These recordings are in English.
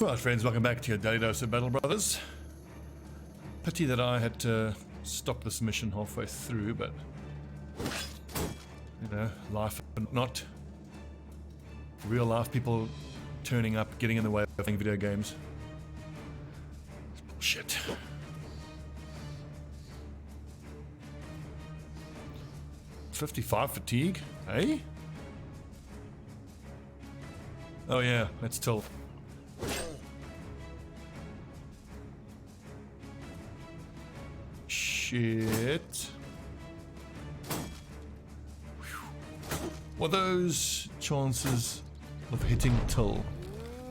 Right, friends, welcome back to your daily dose of Battle Brothers. Pity that I had to stop this mission halfway through, but you know, life and not real life people turning up, getting in the way of playing video games. It's bullshit. $55 fatigue, eh? Oh yeah, let's tell. Shit. Well, those chances of hitting Till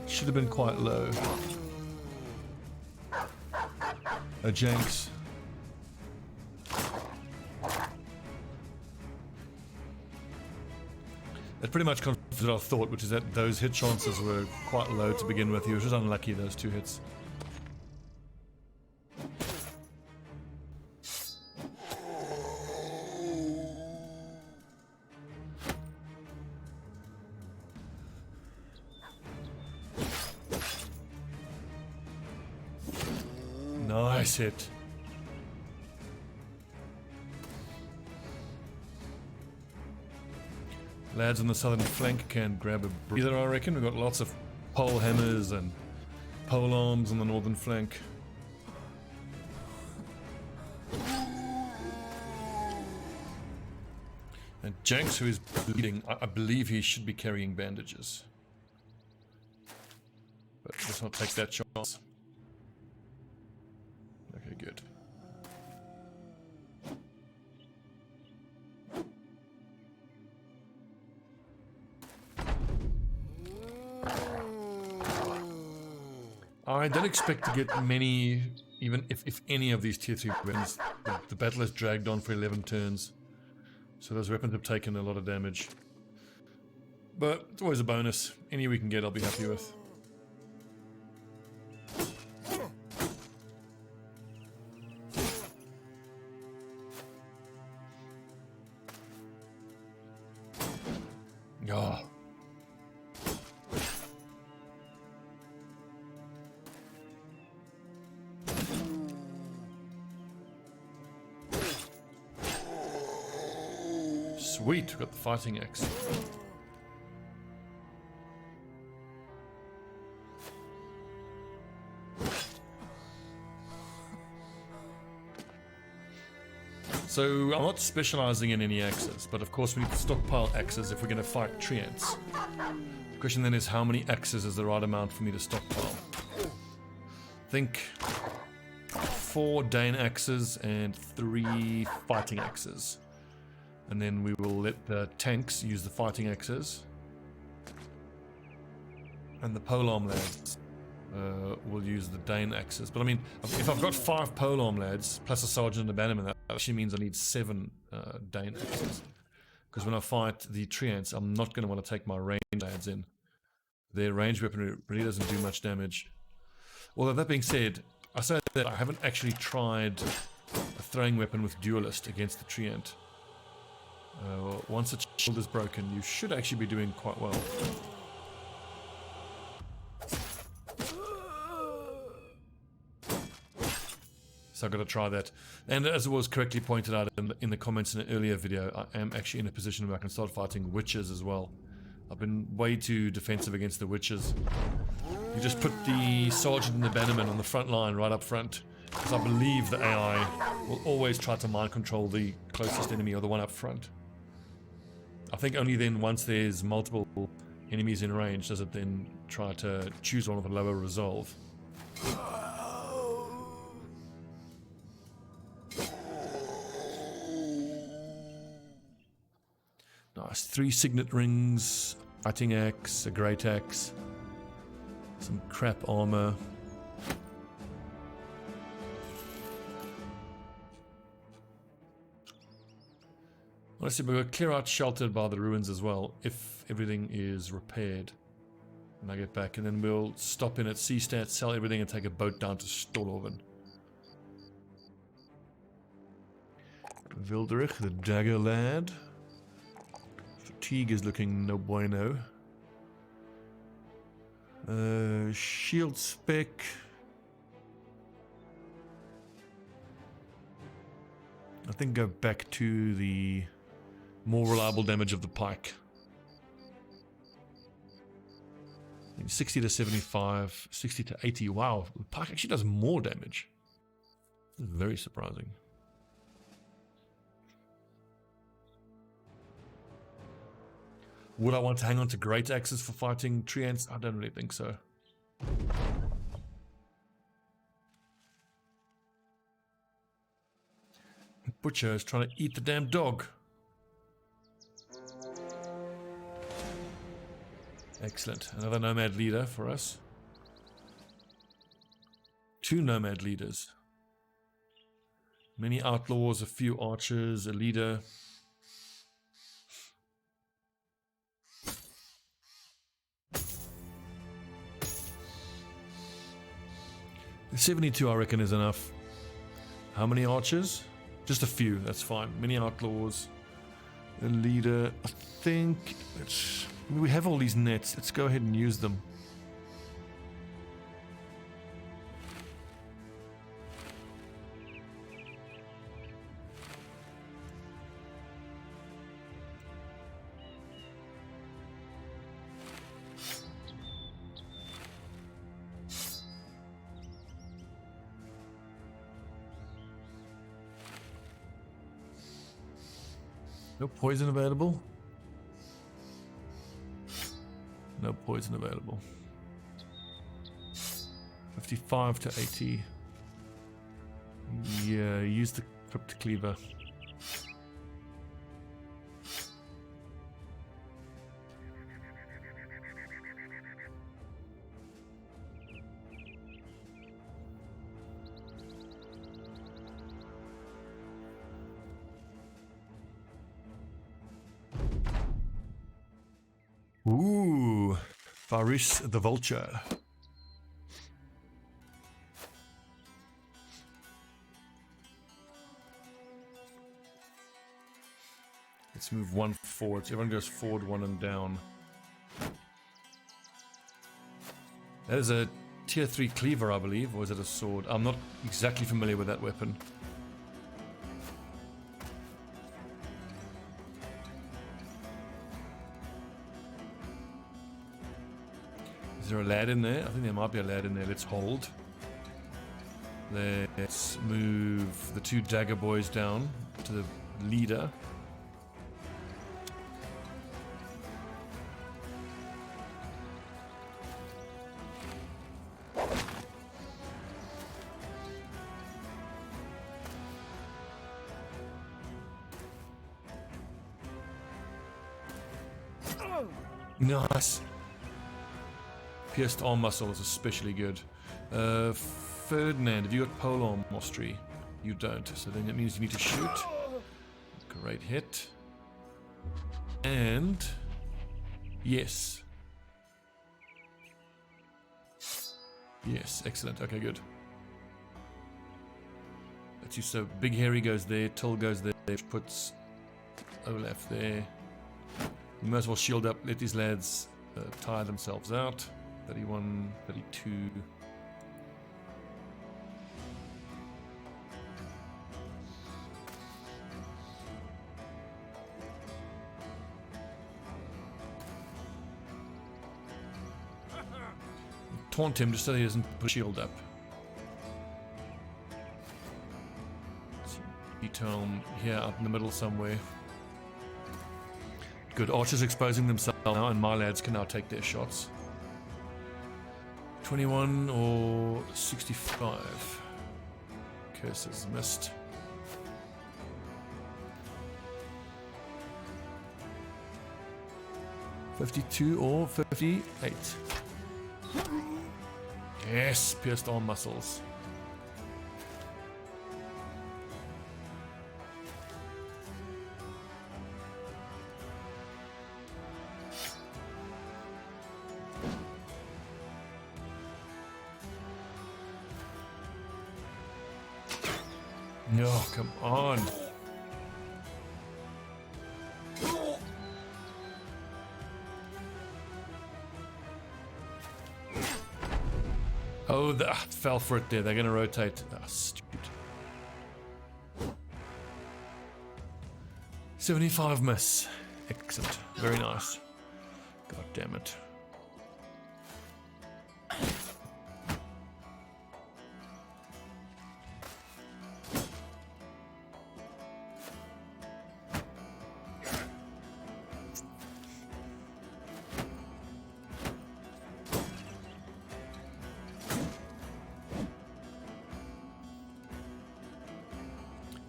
should have been quite low. Janks. It pretty much confirmed what I thought, which is that those hit chances were quite low to begin with. He was just unlucky, those two hits. Nice hit. Lads on the southern flank can grab a breather, I reckon. We've got lots of pole hammers and pole arms on the northern flank. And Jenks, who is bleeding, I believe he should be carrying bandages. But let's not take that chance. Okay, good. I don't expect to get many, even if any of these tier 3 weapons. The battle has dragged on for 11 turns, so those weapons have taken a lot of damage. But it's always a bonus. Any we can get, I'll be happy with. Oh. Sweet, we've got the fighting axe. So I'm not specializing in any axes, but of course we need to stockpile axes if we're going to fight treants. The question then is, how many axes is the right amount for me to stockpile? I think 4 Dane axes and 3 fighting axes. And then we will let the tanks use the fighting axes. And the polearm lads will use the Dane axes. But I mean, if I've got 5 polearm lads, plus a sergeant and a bannerman, that actually means I need 7 Dane axes. Because when I fight the treants, I'm not going to want to take my range lads in. Their range weaponry really doesn't do much damage. Although that being said, I say that I haven't actually tried a throwing weapon with duelist against the treant. Once its shield is broken, you should actually be doing quite well. So I've got to try that. And as it was correctly pointed out in the comments in an earlier video, I am actually in a position where I can start fighting witches as well. I've been way too defensive against the witches. You just put the sergeant and the bannerman on the front line right up front, because I believe the AI will always try to mind control the closest enemy or the one up front. I think only then, once there's multiple enemies in range, does it then try to choose one with a lower resolve. Nice. 3 signet rings, fighting axe, a great axe, some crap armor. Honestly, we're going to clear out sheltered by the ruins as well, if everything is repaired when I get back. And then we'll stop in at Seastat, sell everything, and take a boat down to Stolhoven. Wildrich, the dagger lad. Fatigue is looking no bueno. Shield spec. I think go back to the more reliable damage of the pike. 60 to 75, 60 to 80. Wow, the pike actually does more damage. This is very surprising. Would I want to hang on to great axes for fighting treants? I don't really think so. Butcher is trying to eat the damn dog. Excellent. Another nomad leader for us. 2 nomad leaders. Many outlaws, a few archers, a leader. The 72 I reckon is enough. How many archers? Just a few, that's fine. Many outlaws, a leader. I think we have all these nets. Let's go ahead and use them. No poison available. No poison available. 55 to 80. Yeah, use the crypt cleaver. Ooh, Faris the Vulture. Let's move 1 forward. So everyone goes forward 1 and down. That is a tier 3 cleaver, I believe, or is it a sword? I'm not exactly familiar with that weapon. Is there a lad in there? I think there might be a lad in there. Let's hold. Let's move the 2 dagger boys down to the leader. Nice. Pierced arm muscle is especially good. Ferdinand, have you got polearm mastery? You don't, so then that means you need to shoot. Great hit. And yes. Yes, excellent. Okay, good. That's you. So Big Harry goes there, Till goes there, which puts Olaf there. You might as well shield up, let these lads tire themselves out. 31, 32. Taunt him just so he doesn't put shield up. E-Town here up in the middle somewhere. Good, archers exposing themselves now, and my lads can now take their shots. 21 or 65. Curses missed. $52 or 58. Yes, pierced arm muscles. No, come on. Oh, fell for it there. They're going to rotate. Ah, stupid. 75 miss. Excellent. Very nice. God damn it.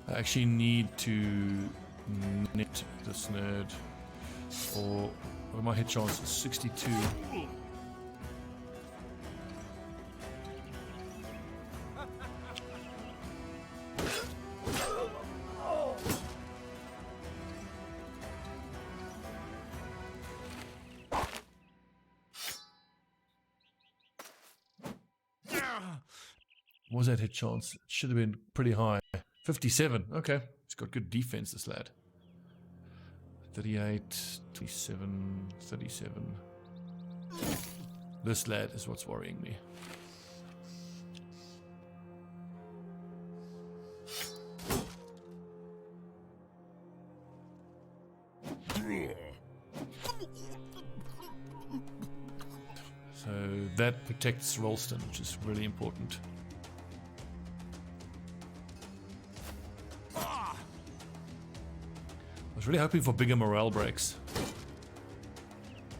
I actually need to net this nerd, or what are my hit chances? 62. What was that hit chance? It should have been pretty high. 57. Okay. He's got good defense, this lad. 38, 27, 37. This lad is what's worrying me. So that protects Ralston, which is really important. I was really hoping for bigger morale breaks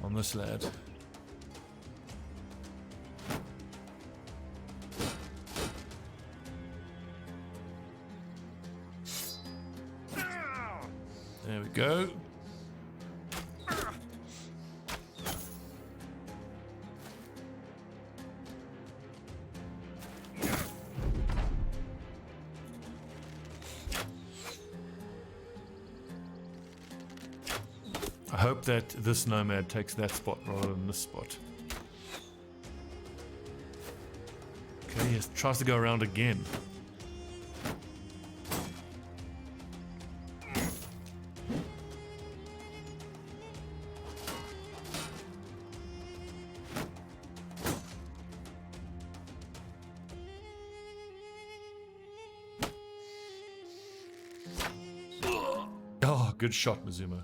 on this lad. There we go. I hope that this Nomad takes that spot rather than this spot. Okay, he tries to go around again. Oh, good shot, Mazuma.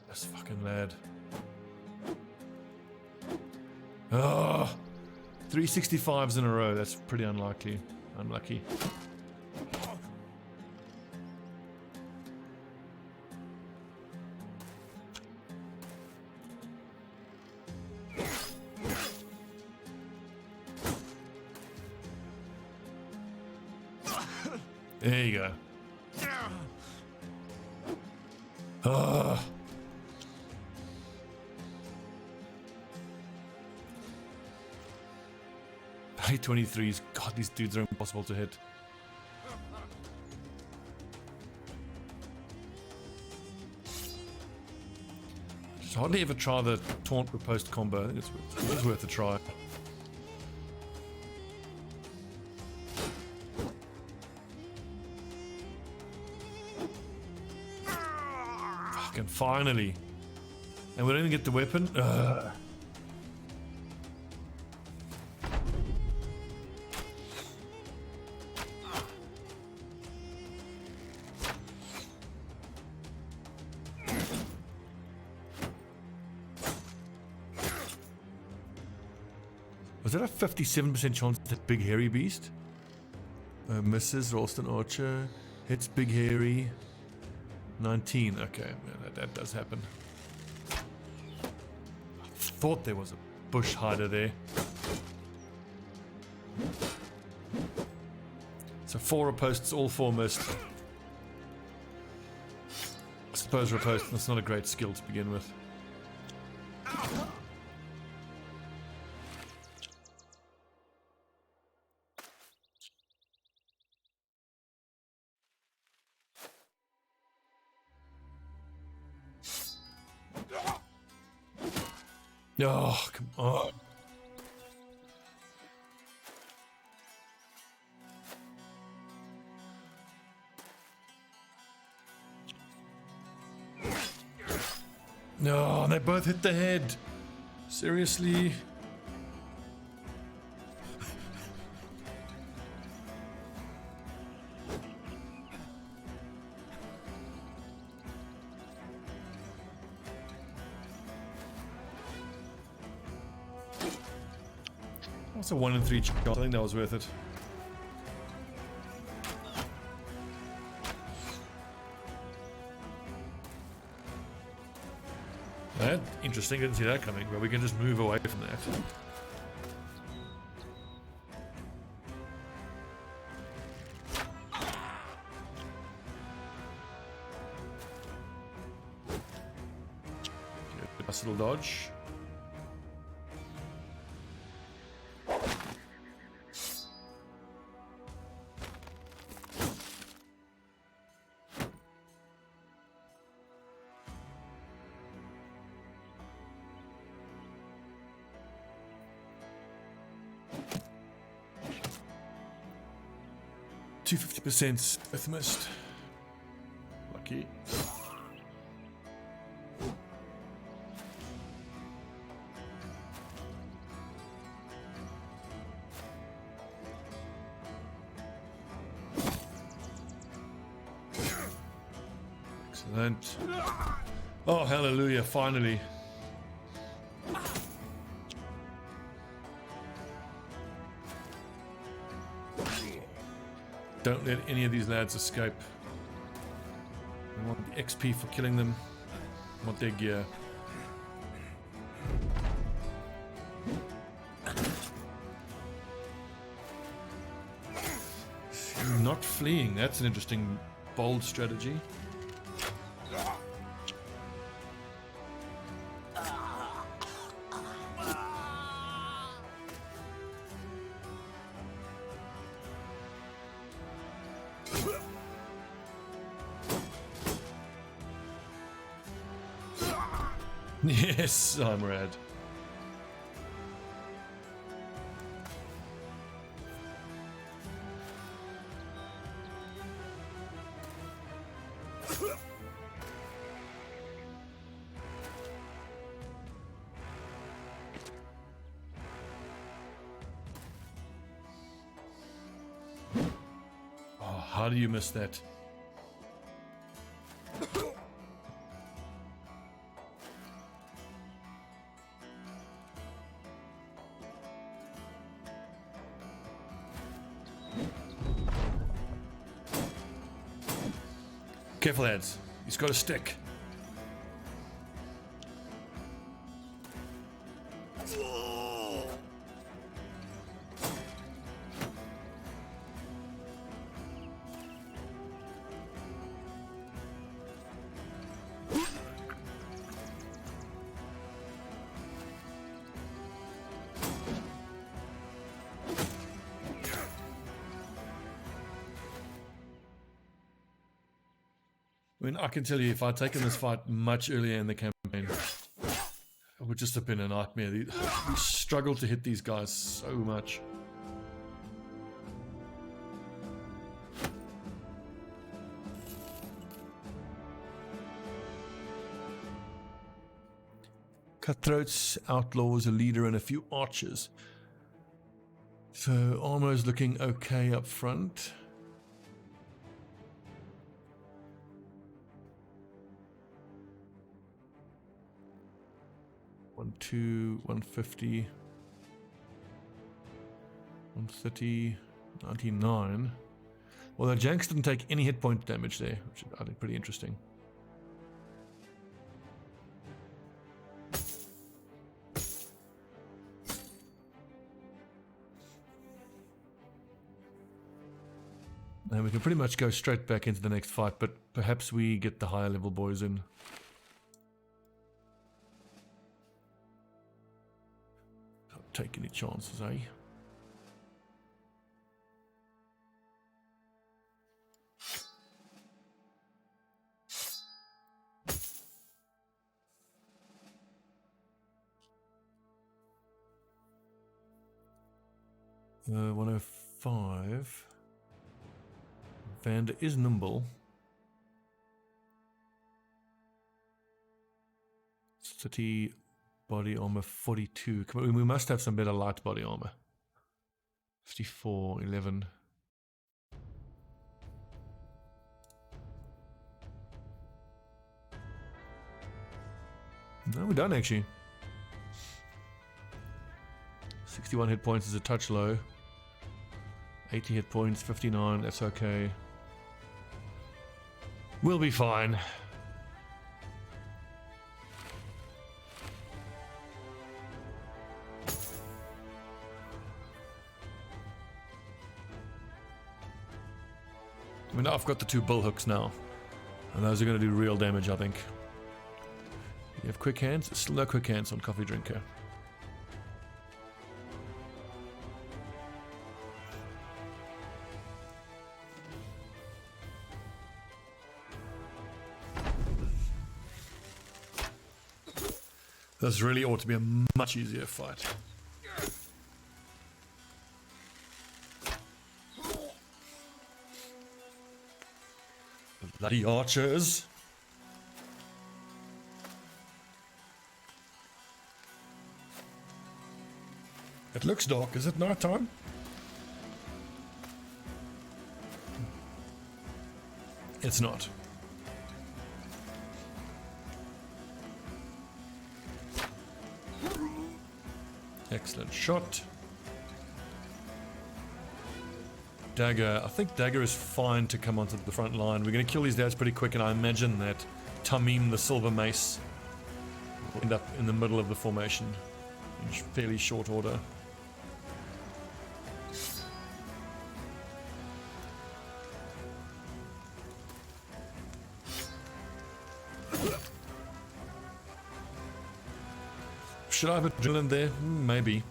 This fucking lad. Oh, 365s in a row. That's pretty unlikely. Unlucky. There you go. Oh. High 23s. God, these dudes are impossible to hit. Just hardly ever try the taunt riposte combo. I think it's worth a try. Fucking finally. And we don't even get the weapon. Ugh. Was that a 57% chance that big hairy beast? Misses Ralston Archer. Hits big hairy. 19. Okay, yeah, that does happen. I thought there was a bush hider there. So 4 riposts, all 4 missed. I suppose riposte, that's not a great skill to begin with. Oh, come on. No, they both hit the head. Seriously? That's a 1 in 3 chance. I think that was worth it. That interesting, didn't see that coming, but we can just move away from that. Nice little dodge. To 50% with missed. Lucky. Excellent. Oh, hallelujah, finally. Don't let any of these lads escape. We want the XP for killing them. We want their gear. Not fleeing, that's an interesting, bold strategy. Yes, I'm rad. Oh, how do you miss that? Careful, lads. He's got a stick. I mean, I can tell you, if I'd taken this fight much earlier in the campaign, it would just have been a nightmare. We struggled to hit these guys so much. Cutthroats, outlaws, a leader, and a few archers. So armor is looking okay up front. $1, 150, 130, 99. Well, the Janks didn't take any hit point damage there, which I think pretty interesting. And we can pretty much go straight back into the next fight, but perhaps we get the higher level boys in. Don't take any chances, eh? Uh, 105. Vander is nimble. 30 body armor, 42. Come on, we must have some better light body armor. 54, 11. No, we're done actually. 61 hit points is a touch low. 80 hit points, 59, that's okay. We'll be fine. I mean, I've got the 2 bull hooks now, and those are going to do real damage, I think. You have quick hands? Still no quick hands on Coffee Drinker. This really ought to be a much easier fight. Bloody archers. It looks dark. Is it night time? It's not. Excellent shot. Dagger. I think Dagger is fine to come onto the front line. We're going to kill these dads pretty quick, and I imagine that Tamim, the Silver Mace, will end up in the middle of the formation in fairly short order. Should I have a adrenaline there? Maybe.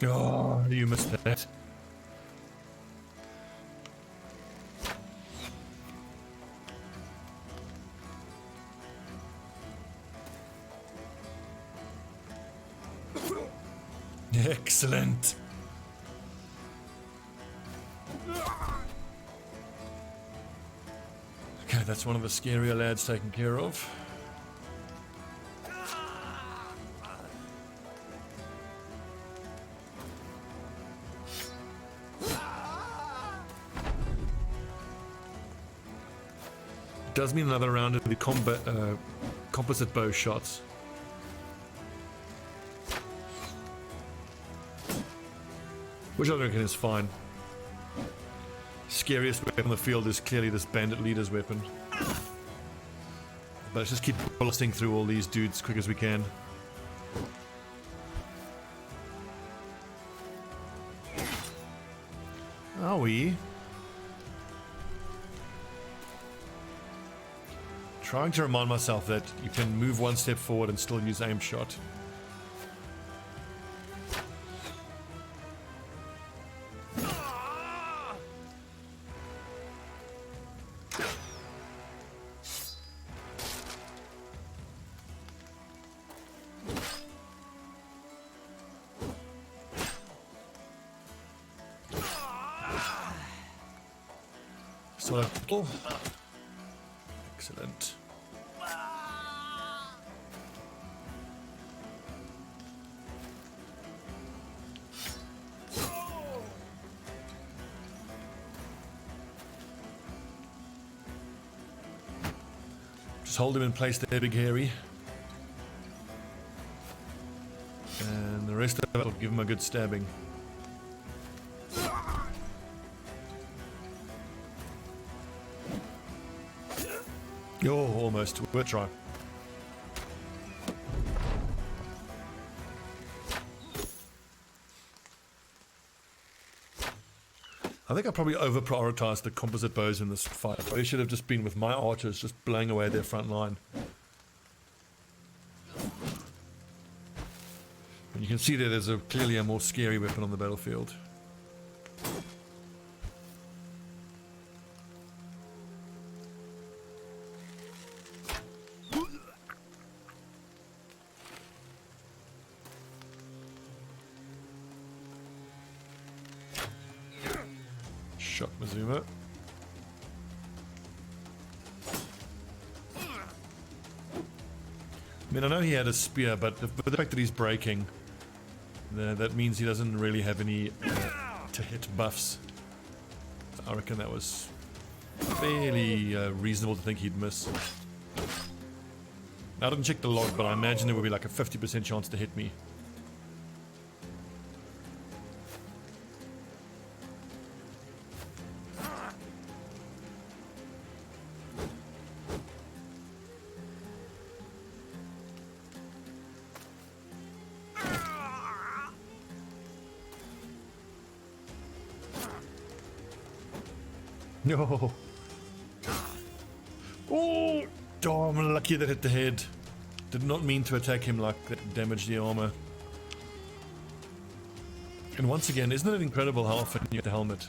Oh, you missed that. Excellent. Okay, that's one of the scarier lads taken care of. Does mean another round of the composite bow shots. Which I reckon is fine. Scariest weapon on the field is clearly this bandit leader's weapon. But let's just keep blasting through all these dudes as quick as we can. Are we? Trying to remind myself that you can move one step forward and still use aim shot. So, oh. Excellent. Just hold him in place there, Big Hairy. And the rest of it will give him a good stabbing. Oh, almost. We'll try. I think I probably over-prioritized the composite bows in this fight. They should have just been with my archers just blowing away their front line. And you can see that there's clearly a more scary weapon on the battlefield. Shot Mazuma. I mean, I know he had a spear, but the fact that he's breaking, that means he doesn't really have any to hit buffs. I reckon that was fairly reasonable to think he'd miss. I didn't check the log, but I imagine there would be like a 50% chance to hit me. No. Oh, I'm lucky that hit the head. Did not mean to attack him like that, damaged the armor. And once again, isn't it incredible how often you get the helmet?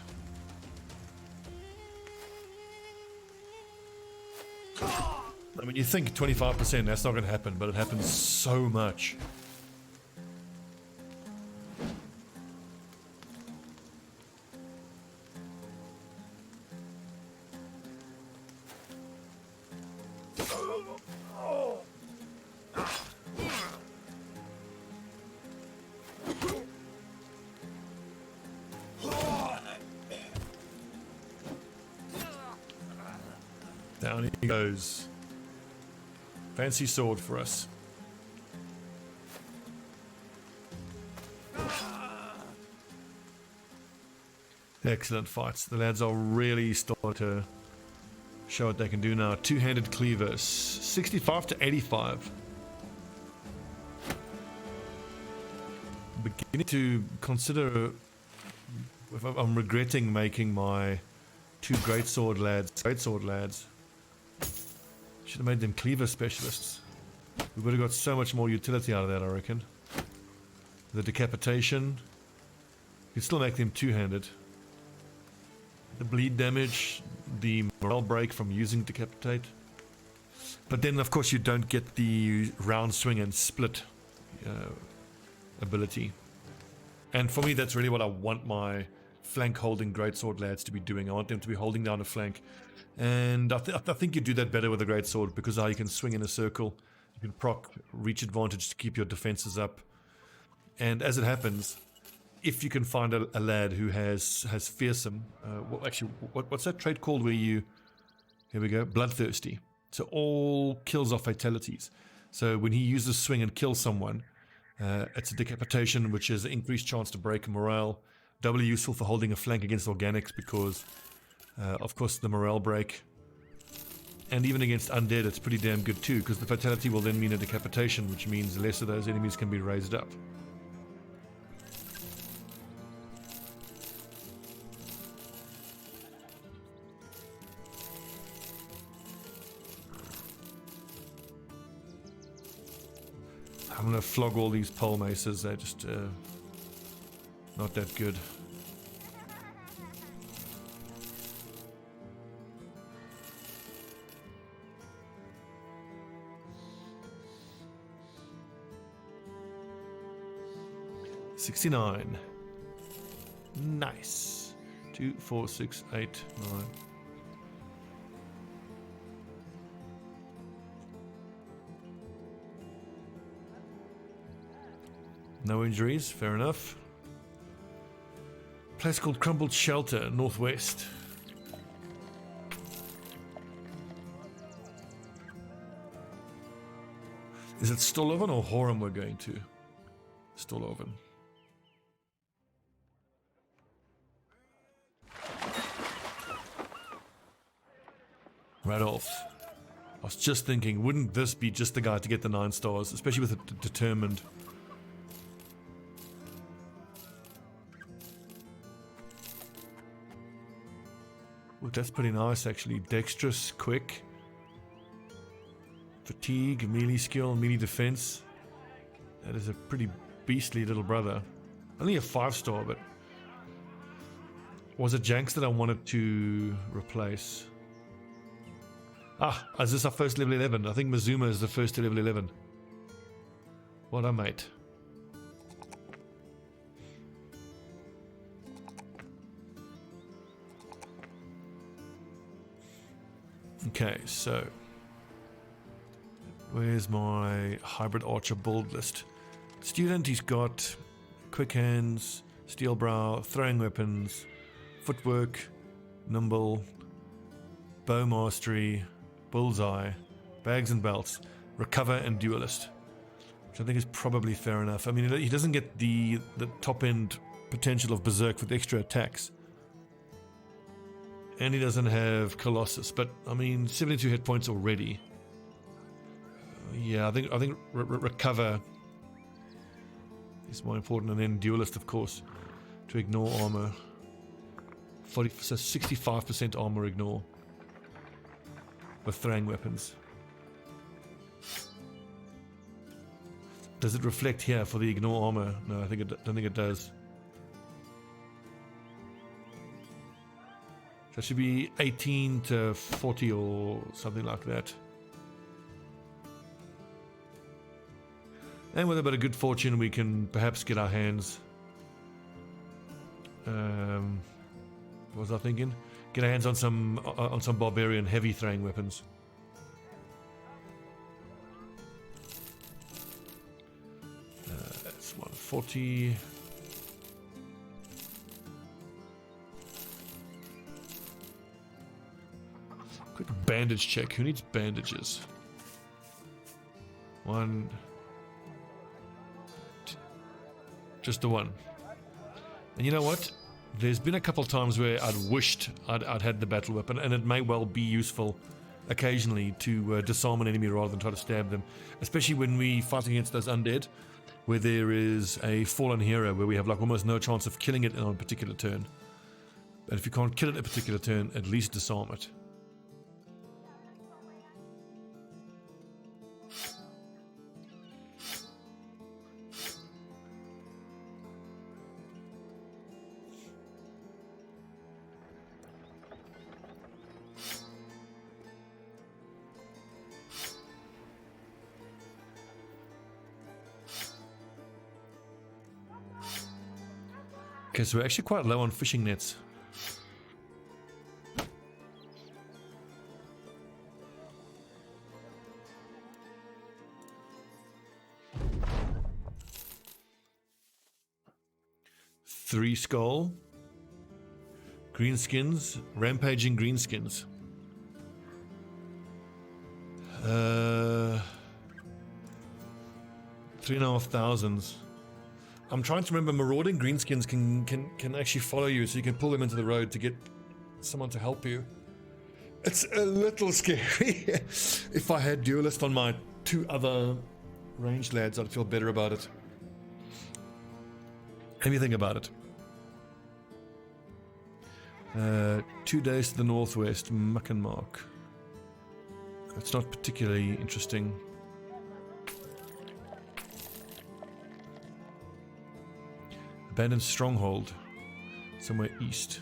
I mean, you think 25%, that's not going to happen, but it happens so much. Down he goes. Fancy sword for us. Excellent fights. The lads are really starting to show what they can do now. Two-handed cleavers. 65 to 85. Beginning to consider if I'm regretting making my two greatsword lads. Should have made them cleaver specialists. We would have got so much more utility out of that, I reckon. The decapitation. You'd still make them two-handed. The bleed damage, the morale break from using decapitate. But then, of course, you don't get the round swing and split ability. And for me, that's really what I want my flank holding greatsword lads to be doing. I want them to be holding down a flank. And I think you do that better with a greatsword because how you can swing in a circle. You can proc reach advantage to keep your defenses up. And as it happens, if you can find a lad who has fearsome, what's that trait called where you, here we go, bloodthirsty. So all kills are fatalities. So when he uses swing and kills someone, it's a decapitation, which is an increased chance to break morale. Doubly useful for holding a flank against organics because, of course, the morale break. And even against undead, it's pretty damn good too, because the fatality will then mean a decapitation, which means less of those enemies can be raised up. I'm gonna flog all these pole maces, they're just not that good. $69. Nice. 2, 4, 6, 8, 9. No injuries, fair enough. Place called Crumbled Shelter, northwest. Is it Stoloven or Horum we're going to? Stoloven. Radolf. I was just thinking, wouldn't this be just the guy to get the 9 stars, especially with a determined. Well, that's pretty nice actually. Dexterous, quick. Fatigue, melee skill, melee defense. That is a pretty beastly little brother. Only a 5-star, but was it Janks that I wanted to replace? Ah, is this our first level 11? I think Mazuma is the first to level 11. What a mate. Okay, so where's my hybrid archer build list? Student, he's got quick hands, steel brow, throwing weapons, footwork, nimble, bow mastery, bullseye, bags and belts, recover and duelist, which I think is probably fair enough. I mean, he doesn't get the top end potential of berserk with extra attacks, and he doesn't have Colossus, but I mean 72 hit points already. Yeah, I think recover is more important, and then duelist, of course, to ignore armor. 40, so 65% armor ignore with throwing weapons. Does it reflect here for the ignore armor? No, I don't think it does. So it should be 18 to 40 or something like that. And with a bit of good fortune, we can perhaps get our hands. What was I thinking? Get our hands on some barbarian heavy throwing weapons. That's 140. Quick bandage check. Who needs bandages? One. Just the one. And you know what? There's been a couple times where I'd wished I'd had the battle weapon, and it may well be useful occasionally to disarm an enemy rather than try to stab them, especially when we fight against those undead, where there is a fallen hero where we have like almost no chance of killing it on a particular turn. But if you can't kill it a particular turn, at least disarm it. Okay, so we're actually quite low on fishing nets. Three skull, greenskins, rampaging greenskins. 3,500. I'm trying to remember, marauding greenskins can actually follow you, so you can pull them into the road to get someone to help you. It's a little scary. If I had duelist on my two other ranged lads, I'd feel better about it. Have you think about it? 2 days to the northwest, Muck and Mark. It's not particularly interesting. Abandoned stronghold, somewhere east.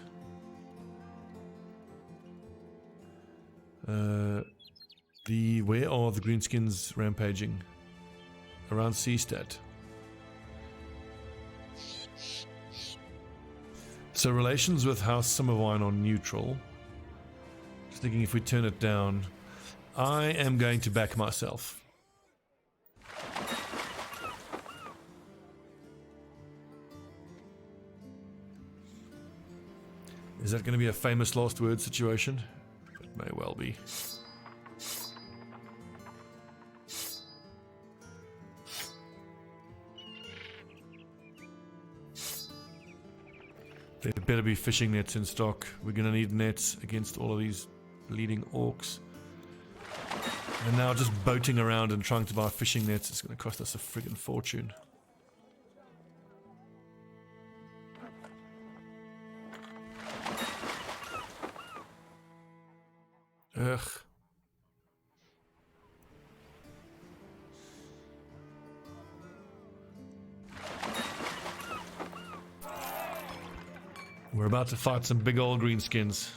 Where are the greenskins rampaging? Around Seastead. So relations with House Summerwine are neutral. Just thinking if we turn it down, I am going to back myself. Is that going to be a famous last word situation? It may well be. There better be fishing nets in stock. We're going to need nets against all of these bleeding orcs. And now just boating around and trying to buy fishing nets is going to cost us a friggin' fortune. Ugh. We're about to fight some big old greenskins.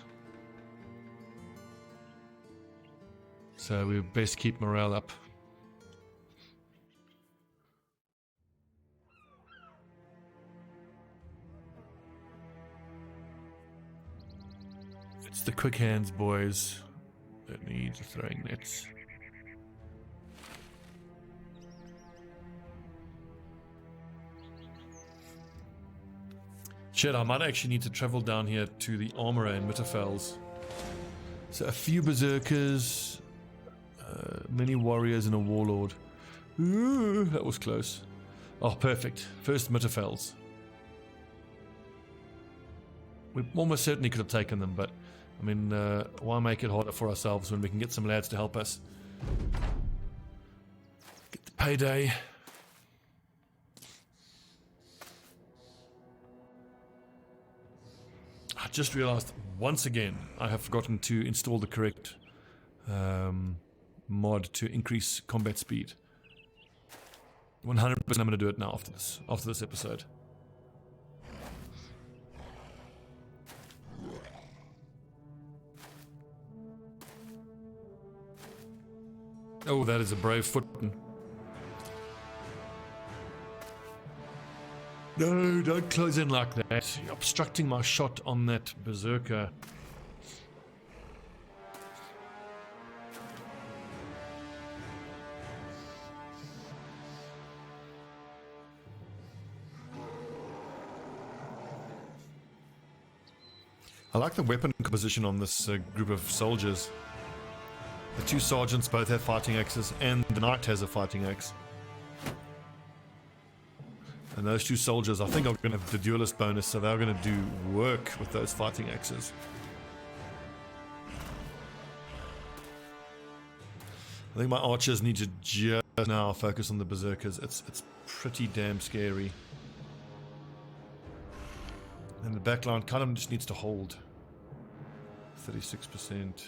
So we best keep morale up. It's the quick hands boys that need throwing nets. Shit, I might actually need to travel down here to the armorer in Mitterfels. So a few berserkers, many warriors and a warlord. Ooh, that was close. Oh, perfect. First Mitterfels. We almost certainly could have taken them, but I mean, why make it harder for ourselves when we can get some lads to help us? Get the payday. I just realized once again I have forgotten to install the correct mod to increase combat speed. 100% I'm going to do it now after this episode. Oh, that is a brave footman. No, don't close in like that. You're obstructing my shot on that berserker. I like the weapon composition on this group of soldiers. The two sergeants both have fighting axes, and the knight has a fighting axe. And those two soldiers, I think, are going to have the duelist bonus, so they're going to do work with those fighting axes. I think my archers need to just now focus on the berserkers. It's pretty damn scary. And the backline kind of just needs to hold. 36%.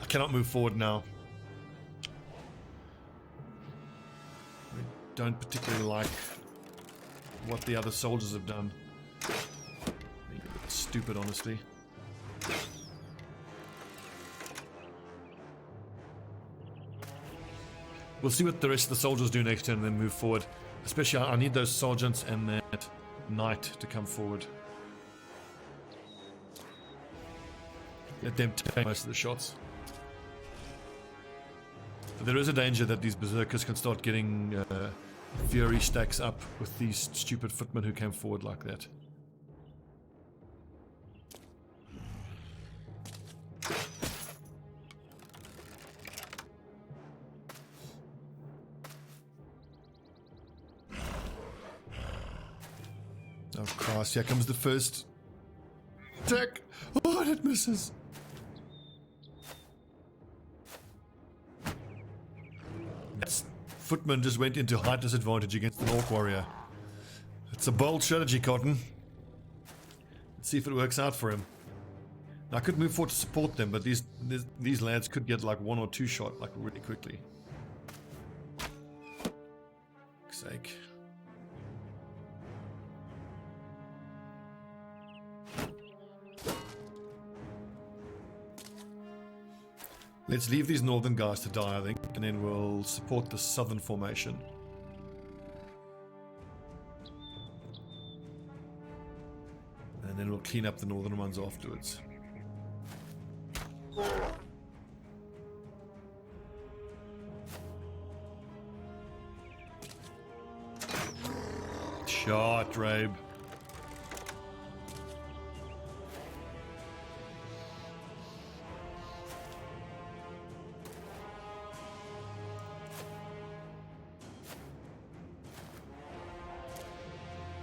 Cannot move forward now. I don't particularly like what the other soldiers have done. Being a bit stupid, honestly. We'll see what the rest of the soldiers do next turn and then move forward. Especially, I need those sergeants and that knight to come forward. Let them take most of the shots. But there is a danger that these berserkers can start getting fury stacks up with these stupid footmen who came forward like that. Oh Christ, here comes the first attack. Oh, and it misses. Footman just went into height disadvantage against an orc warrior. It's a bold strategy, Cotton. Let's see if it works out for him. Now, I could move forward to support them, but these lads could get like one or two shot like really quickly. Fuck's sake. Let's leave these northern guys to die, I think, and then we'll support the southern formation. And then we'll clean up the northern ones afterwards. Shot, Rabe.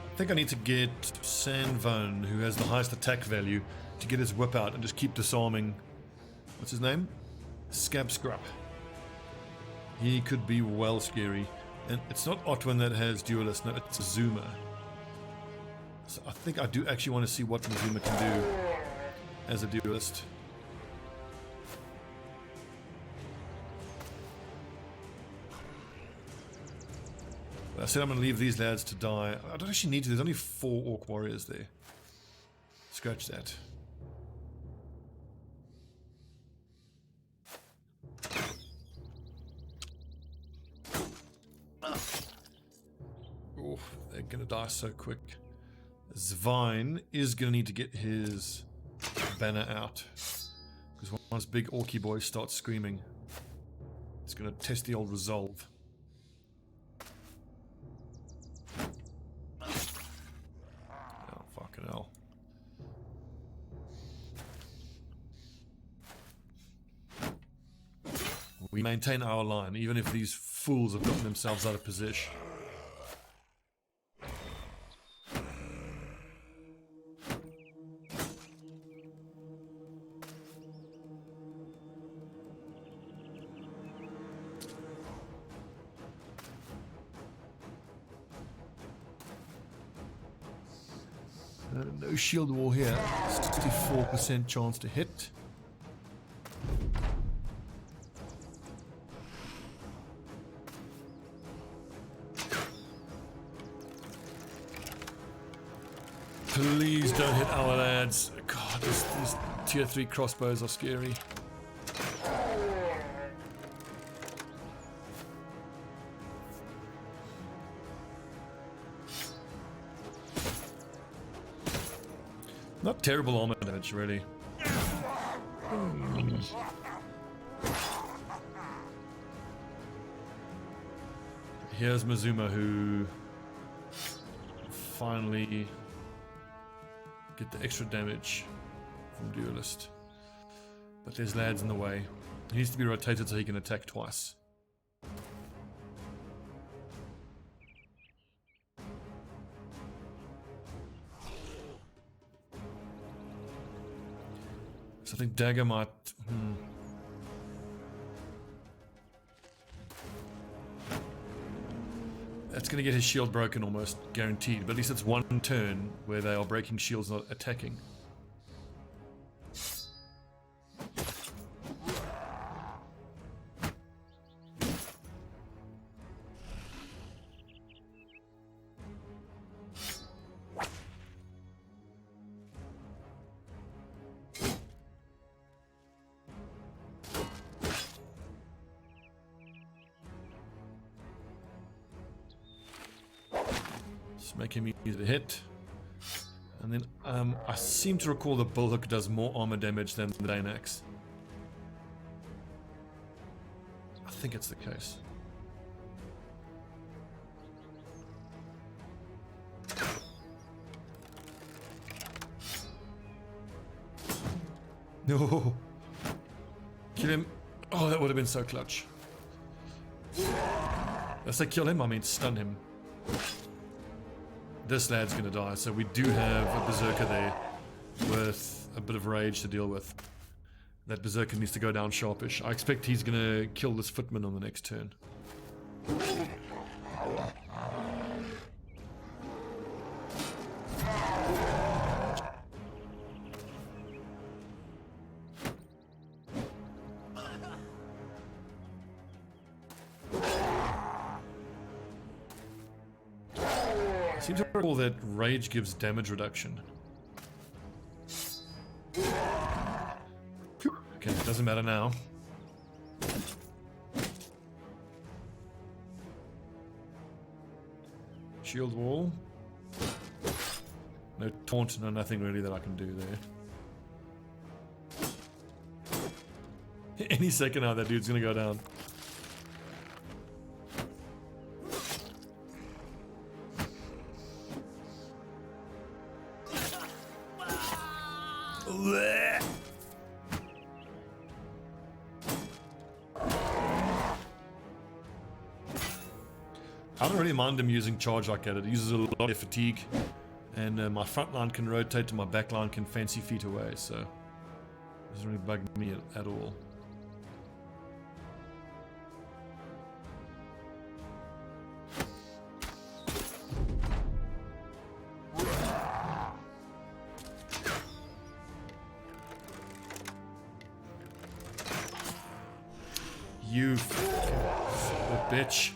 I think I need to get Sanvone, who has the highest attack value, to get his whip out and just keep disarming. What's his name? Scab Scrap. He could be well scary. And it's not Otwin that has duelist, no, it's Zuma. So I think I do actually want to see what Zuma can do. as a duelist. I said I'm going to leave these lads to die. I don't actually need to. There's only 4 orc warriors there. Scratch that. Oh, they're going to die so quick. Zvine is going to need to get his banner out. Because once big orky boy starts screaming, it's going to test the old resolve. Oh, fucking hell. We maintain our line, even if these fools have gotten themselves out of position. No shield wall here. 64% chance to hit. Please don't hit our lads. God, these tier 3 crossbows are scary. Not terrible armor damage, really. Here's Mazuma, who finally get the extra damage from Duelist. But there's lads in the way. He needs to be rotated so he can attack twice. So I think Dagger might... That's going to get his shield broken almost, guaranteed. But at least it's one turn where they are breaking shields, not attacking. Make him easy to hit. And then I seem to recall the Bullhook does more armor damage than the Dane Axe. I think it's the case. No. Kill him. Oh, that would have been so clutch. Let's say kill him, I mean stun him. This lad's gonna die, so we do have a Berserker there with a bit of rage to deal with. That Berserker needs to go down sharpish. I expect he's gonna kill this footman on the next turn. I seem to recall that rage gives damage reduction. Okay, doesn't matter now. Shield wall. No taunt, no nothing really that I can do there. Any second now that dude's gonna go down. I don't really mind him using charge like that. It uses a lot of fatigue, and my front line can rotate and my back line can fancy feet away, so it doesn't really bug me at all. You fucking bitch.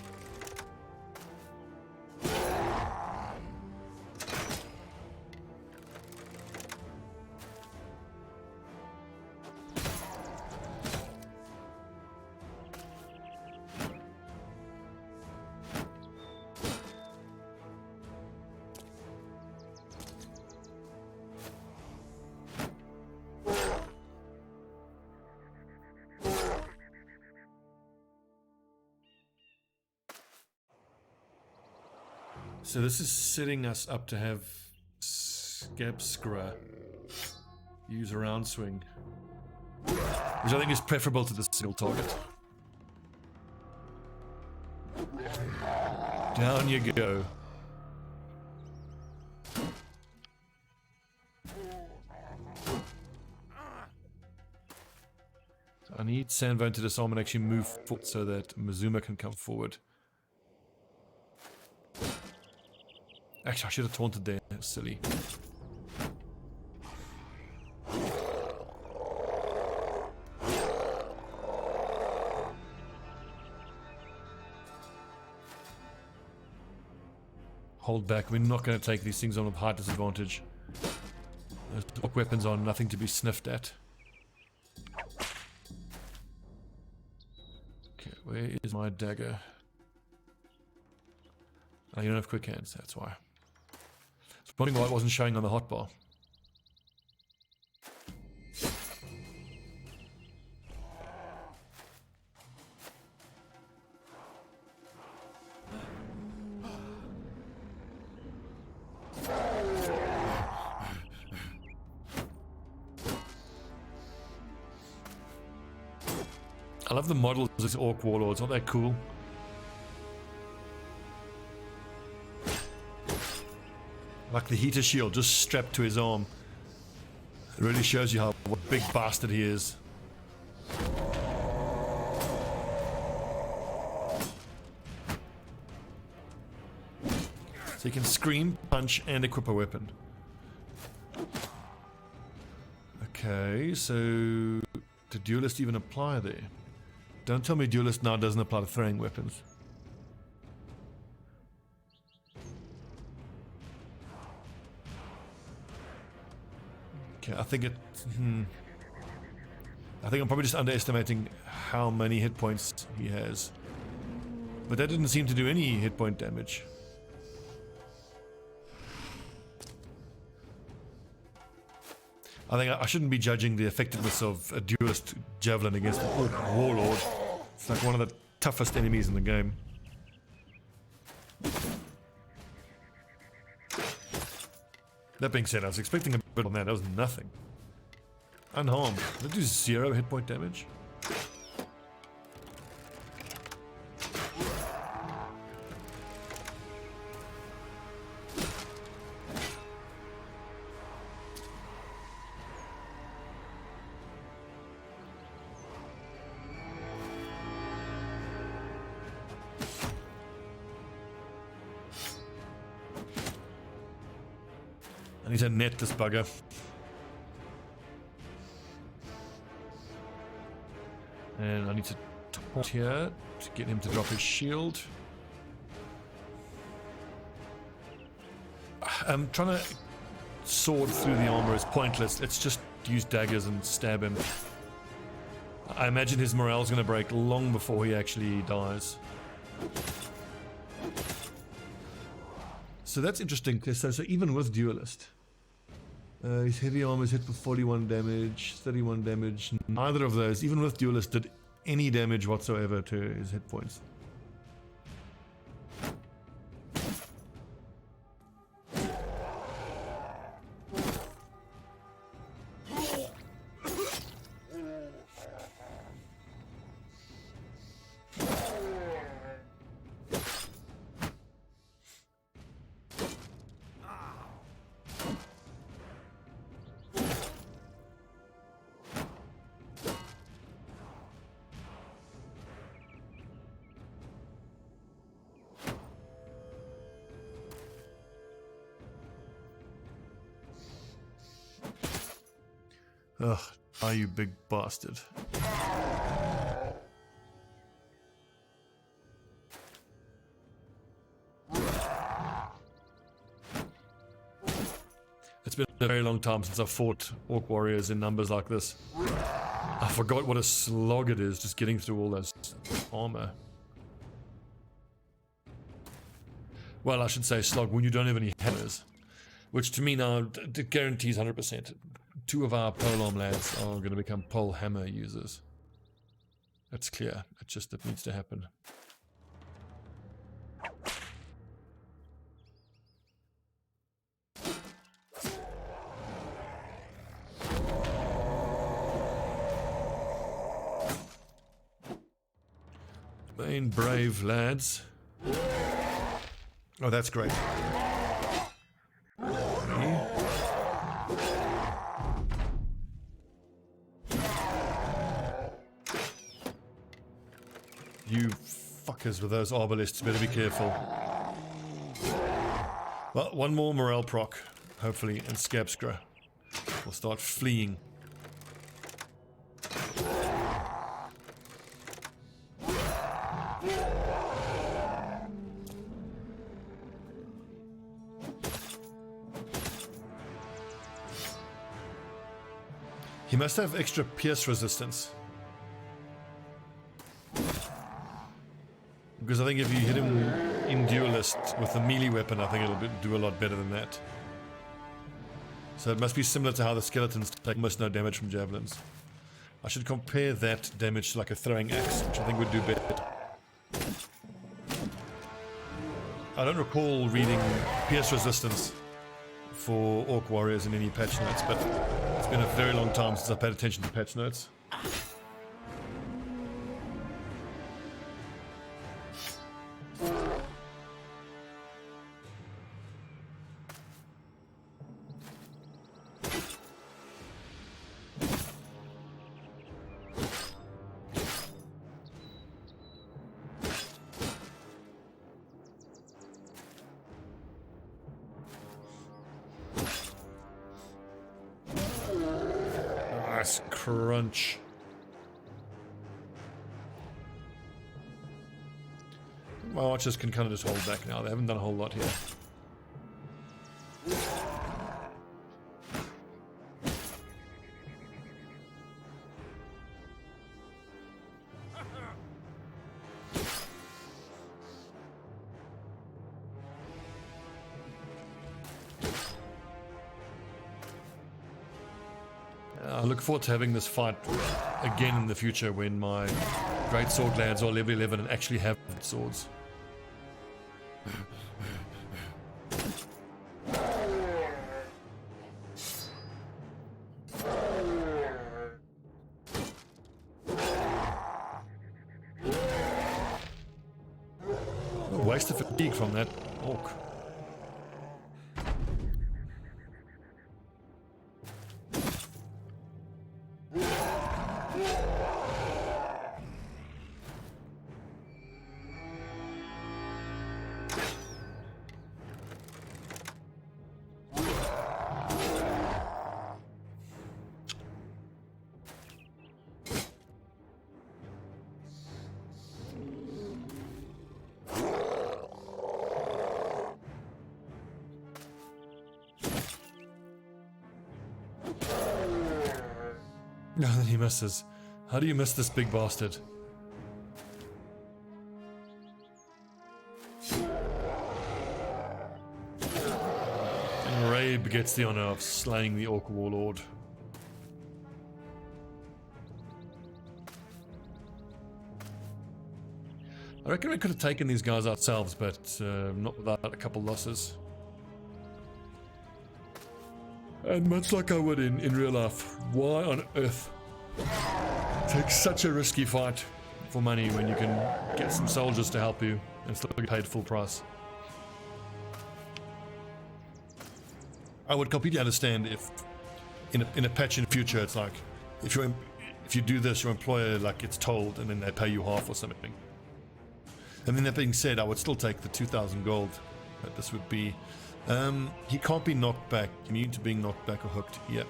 So this is setting us up to have Skabskra use a round swing, which I think is preferable to the single target. Down you go. So I need Sandvone to disarm and actually move forward so that Mazuma can come forward. Actually, I should have taunted there. That's silly. Hold back. We're not going to take these things on with high disadvantage. Those dark weapons are nothing to be sniffed at. Okay, where is my dagger? Oh, you don't have quick hands, that's why. Wondering why it wasn't showing on the hotbar. I love the models of these orc warlords, aren't they cool? Like the heater shield just strapped to his arm. It really shows you what a big bastard he is. So he can scream, punch, and equip a weapon. Okay, so did Duelist even apply there? Don't tell me Duelist now doesn't apply to throwing weapons. I think I'm probably just underestimating how many hit points he has. But that didn't seem to do any hit point damage. I think I shouldn't be judging the effectiveness of a duelist javelin against an orc warlord. It's like one of the toughest enemies in the game. That being said, I was expecting a bit on that. That was nothing. Unharmed. Did it do 0 hit point damage? I need to net this bugger. And I need to taunt here to get him to drop his shield. I'm trying to sword through the armor is pointless. Let's just use daggers and stab him. I imagine his morale's going to break long before he actually dies. So that's interesting. So even with Duelist, his heavy armor is hit for 41 damage, 31 damage. Neither of those, even with Duelist, did any damage whatsoever to his hit points. Ugh, are you big bastard. been a very long time since I've fought Orc Warriors in numbers like this. I forgot what a slog it is just getting through all those armor. Well, I should say slog when you don't have any hammers. Which to me now guarantees 100%. 2 of our polearm lads are going to become pole hammer users. That's clear. It needs to happen. Main brave lads. Oh, that's great. You fuckers with those arbalists better be careful. Well, one more morale proc, hopefully, and Scabskra will start fleeing. He must have extra pierce resistance. Because I think if you hit him in duelist with a melee weapon, I think it'll do a lot better than that. So it must be similar to how the skeletons take almost no damage from javelins. I should compare that damage to like a throwing axe, which I think would do better. I don't recall reading pierce resistance for Orc Warriors in any patch notes, but it's been a very long time since I paid attention to patch notes. Crunch. My archers can kind of just hold back now. They haven't done a whole lot here. I look forward to having this fight again in the future when my great sword lads are level 11 and actually have swords. Waste of fatigue from that orc. No, then he misses. How do you miss this big bastard? And Rabe gets the honor of slaying the Orc warlord. I reckon we could have taken these guys ourselves, but not without a couple losses. And much like I would in real life, why on earth take such a risky fight for money when you can get some soldiers to help you and still get paid full price? I would completely understand if in a patch in the future it's like if you do this, your employer like gets told and then they pay you half or something. And then that being said, I would still take the 2,000 gold that this would be. He can't be knocked back. Immune to being knocked back or hooked. Yep.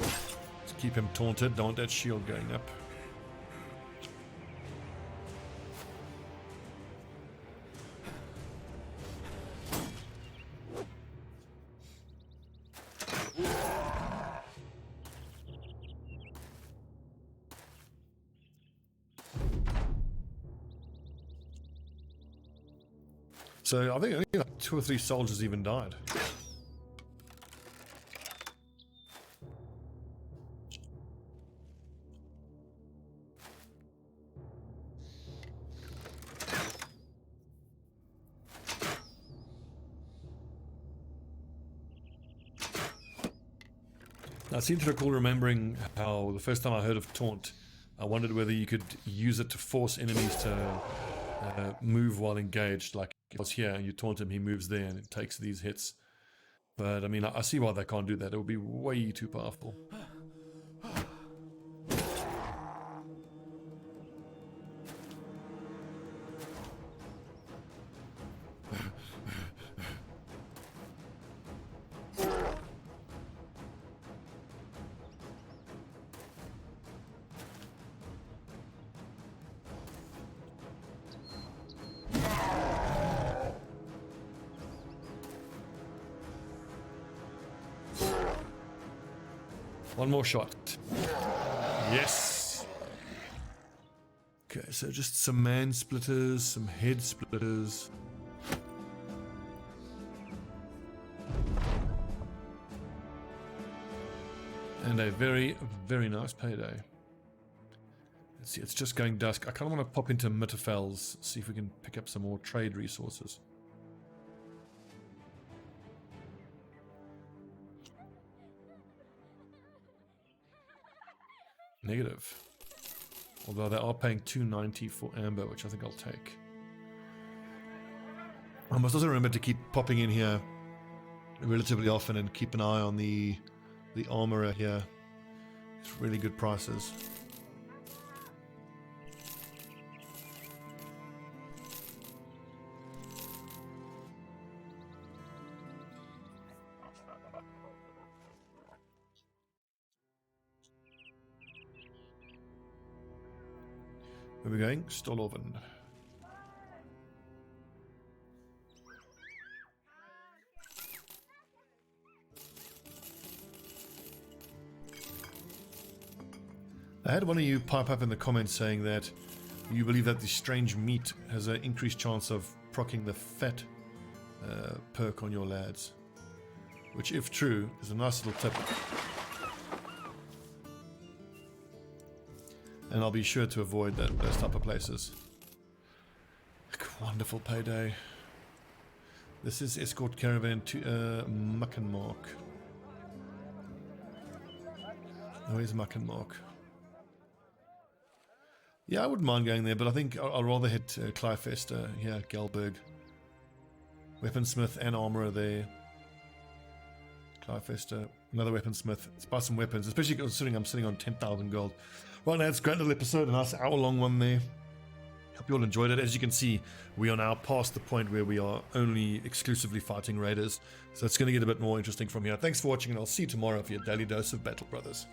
Let's keep him taunted. Don't want that shield going up. So I think only like 2 or 3 soldiers even died. I seem to recall remembering how the first time I heard of taunt, I wondered whether you could use it to force enemies to move while engaged. Like if I was here and you taunt him, he moves there and it takes these hits. But I mean, I see why they can't do that. It would be way too powerful. One more shot. Yes. Okay, so just some man splitters, some head splitters. And a very, very nice payday. Let's see, it's just going dusk. I kind of want to pop into Mitterfels, see if we can pick up some more trade resources. Negative. Although they are paying $290 for amber, which I think I'll take. I must also remember to keep popping in here relatively often and keep an eye on the armorer here. It's really good prices. Where are we going? Stoloven. I had one of you pipe up in the comments saying that you believe that the strange meat has an increased chance of proccing the fat perk on your lads. Which, if true, is a nice little tip. And I'll be sure to avoid those type of places. Wonderful payday. This is escort caravan to Muckenmark. Oh, here's Muckenmark. Yeah, I wouldn't mind going there, but I think I'll rather hit Clyfester. Yeah, Gelberg. Weaponsmith and armorer there. Clyfester, another weaponsmith. Let's buy some weapons, especially considering I'm sitting on 10,000 gold. Right now, it's a great little episode, a nice hour-long one there. Hope you all enjoyed it. As you can see, we are now past the point where we are only exclusively fighting raiders. So it's going to get a bit more interesting from here. Thanks for watching, and I'll see you tomorrow for your daily dose of Battle Brothers.